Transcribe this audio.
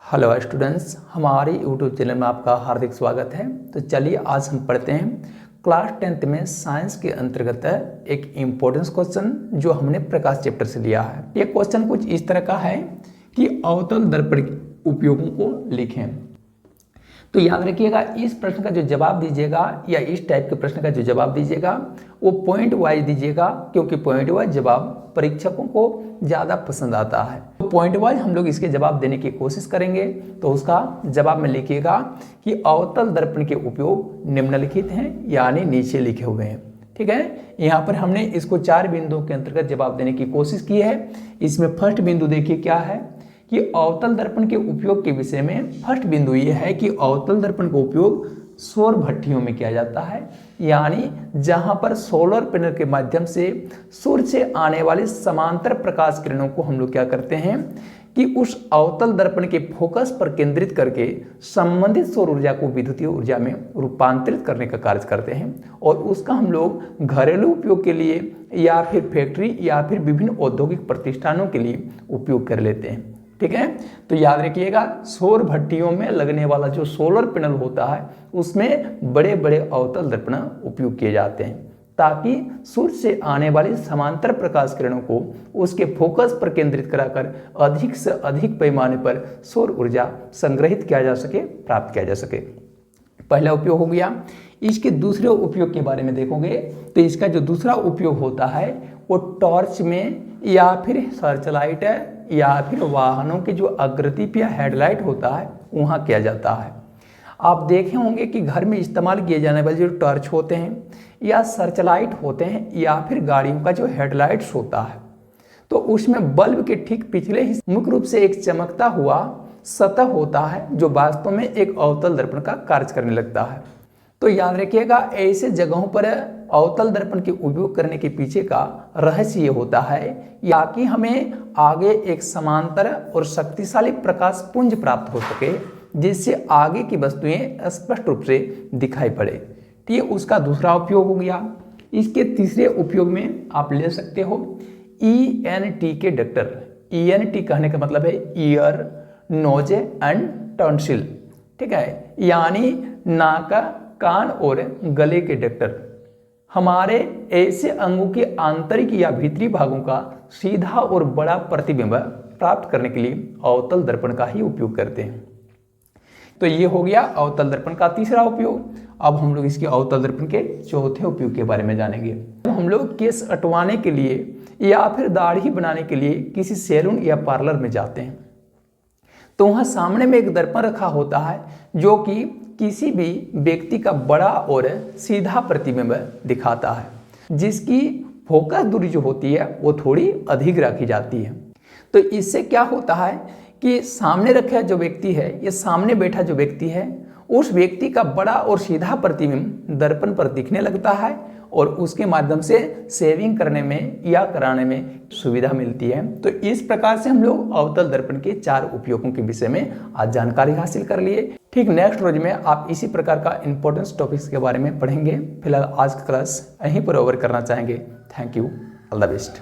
Hello students, हमारे YouTube channel में आपका हार्दिक स्वागत है। तो चलिए आज हम पढ़ते हैं क्लास 10th में साइंस के अंतर्गत एक इम्पोर्टेंस क्वेश्चन जो हमने प्रकाश चैप्टर से लिया है। ये क्वेश्चन कुछ इस तरह का है कि अवतल दर्पण के उपयोगों को लिखें। तो याद रखिएगा, इस प्रश्न का जो जवाब दीजिएगा या इस टाइप के प्रश्न का जो जवाब दीजिएगा वो पॉइंट वाइज दीजिएगा, क्योंकि पॉइंट वाइज जवाब परीक्षकों को ज़्यादा पसंद आता है। तो पॉइंट वाइज हम लोग इसके जवाब देने की कोशिश करेंगे। तो उसका जवाब में लिखिएगा कि अवतल दर्पण के उपयोग निम्नलिखित हैं, यानी नीचे लिखे हुए हैं। ठीक है, यहाँ पर हमने इसको 4 बिंदुओं के अंतर्गत जवाब देने की कोशिश की है। इसमें फर्स्ट बिंदु देखिए क्या है कि अवतल दर्पण के उपयोग के विषय में फर्स्ट बिंदु ये है कि अवतल दर्पण का उपयोग सौर भट्टियों में किया जाता है, यानी जहां पर सोलर पैनल के माध्यम से सूर्य से आने वाली समांतर प्रकाश किरणों को हम लोग क्या करते हैं कि उस अवतल दर्पण के फोकस पर केंद्रित करके संबंधित सौर ऊर्जा को विद्युतीय ऊर्जा में रूपांतरित करने का कार्य करते हैं, और उसका हम लोग घरेलू उपयोग के लिए या फिर फैक्ट्री या फिर विभिन्न औद्योगिक प्रतिष्ठानों के लिए उपयोग कर लेते हैं। ठीक है, तो याद रखिएगा, सौर भट्टियों में लगने वाला जो सोलर पैनल होता है उसमें बड़े बड़े अवतल दर्पण उपयोग किए जाते हैं, ताकि सूर्य से आने वाली समांतर प्रकाश किरणों को उसके फोकस पर केंद्रित कराकर अधिक से अधिक पैमाने पर सौर ऊर्जा संग्रहित किया जा सके, प्राप्त किया जा सके। पहला उपयोग हो गया। इसके दूसरे उपयोग के बारे में देखोगे तो इसका जो दूसरा उपयोग होता है वो टॉर्च में या फिर सर्च लाइट है या फिर वाहनों के जो अग्रदीप या हेडलाइट होता है वहाँ किया जाता है। आप देखे होंगे कि घर में इस्तेमाल किए जाने वाले जो टॉर्च होते हैं या सर्च लाइट होते हैं या फिर गाड़ियों का जो हेडलाइट्स होता है, तो उसमें बल्ब के ठीक पिछले हिस्से मुख्य रूप से एक चमकता हुआ सतह होता है जो वास्तव में एक अवतल दर्पण का कार्य करने लगता है। तो याद रखिएगा, ऐसे जगहों पर अवतल दर्पण के उपयोग करने के पीछे का रहस्य ये होता है या कि हमें आगे एक समांतर और शक्तिशाली प्रकाश पुंज प्राप्त हो सके, जिससे आगे की वस्तुएं स्पष्ट रूप से दिखाई पड़े। तो ये उसका दूसरा उपयोग हो गया। इसके तीसरे उपयोग में आप ले सकते हो ENT के डक्टर। ENT कहने का मतलब है ईयर, नोज एंड टॉन्सिल। ठीक है, यानी नाक, कान और गले के डक्टर हमारे ऐसे अंगों के आंतरिक या भीतरी भागों का सीधा और बड़ा प्रतिबिंब प्राप्त करने के लिए अवतल दर्पण का ही उपयोग करते हैं। तो ये हो गया अवतल दर्पण का तीसरा उपयोग। अब हम लोग इसके अवतल दर्पण के चौथे उपयोग के बारे में जानेंगे। हम लोग केस अटवाने के लिए या फिर दाढ़ी बनाने के लिए किसी सैलून या पार्लर में जाते हैं, तो वहाँ सामने में एक दर्पण रखा होता है जो कि किसी भी व्यक्ति का बड़ा और सीधा प्रतिबिंब दिखाता है, जिसकी फोकस दूरी जो होती है वो थोड़ी अधिक रखी जाती है। तो इससे क्या होता है कि सामने रखा जो व्यक्ति है, ये सामने बैठा जो व्यक्ति है, उस व्यक्ति का बड़ा और सीधा प्रतिबिंब दर्पण पर दिखने लगता है और उसके माध्यम से सेविंग करने में या कराने में सुविधा मिलती है। तो इस प्रकार से हम लोग अवतल दर्पण के 4 उपयोगों के विषय में आज जानकारी हासिल कर लिए। ठीक नेक्स्ट रोज में आप इसी प्रकार का इंपॉर्टेंट टॉपिक्स के बारे में पढ़ेंगे। फिलहाल आज का क्लास यहीं पर ओवर करना चाहेंगे। Thank you, all the best.